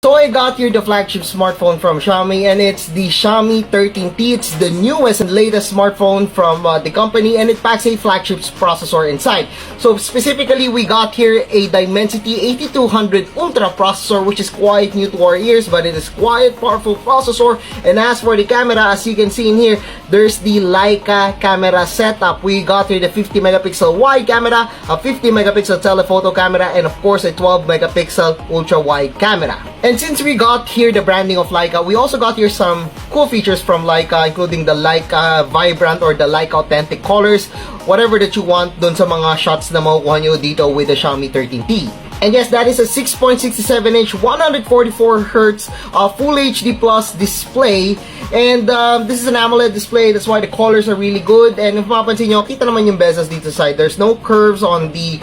So I got here the flagship smartphone from Xiaomi, and it's the Xiaomi 13T. It's the newest and latest smartphone from the company, and it packs a flagship processor inside. So specifically, we got here a Dimensity 8200 Ultra processor, which is quite new to our ears, but it is quite powerful processor. And as for the camera, as you can see in here, there's the Leica camera setup. We got here the 50 megapixel wide camera, a 50 megapixel telephoto camera, and of course a 12 megapixel ultra wide camera. And since we got here the branding of Leica, we also got here some cool features from Leica, including the Leica Vibrant or the Leica Authentic colors, whatever that you want dun sa mga shots na makukuha nyo dito with the Xiaomi 13T. And yes, that is a 6.67-inch, 144Hz Full HD Plus display. And this is an AMOLED display, that's why the colors are really good. And if mapapansin nyo, kita naman yung bezels dito side. There's no curves on the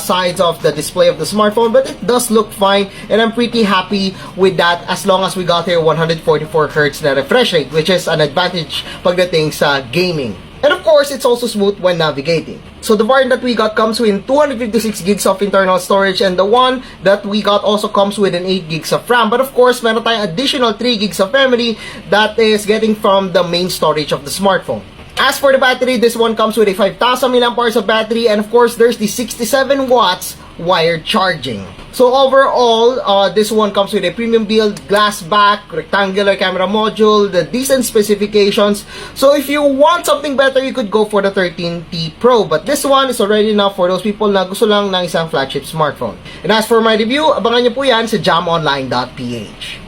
sides of the display of the smartphone, but it does look fine. And I'm pretty happy with that as long as we got here 144Hz na refresh rate, which is an advantage pagdating sa gaming. And of course, it's also smooth when navigating. So the variant that we got comes with 256 gigs of internal storage, and the one that we got also comes with an 8 gigs of RAM. But of course, meron tayong additional 3 gigs of memory that is getting from the main storage of the smartphone. As for the battery, this one comes with a 5,000 mAh of battery, and of course, there's the 67 watts wired charging. So overall, this one comes with a premium build, glass back, rectangular camera module, the decent specifications. So if you want something better, you could go for the 13T Pro. But this one is already enough for those people na gusto lang ng isang flagship smartphone. And as for my review, abangan nyo po yan sa jamonline.ph.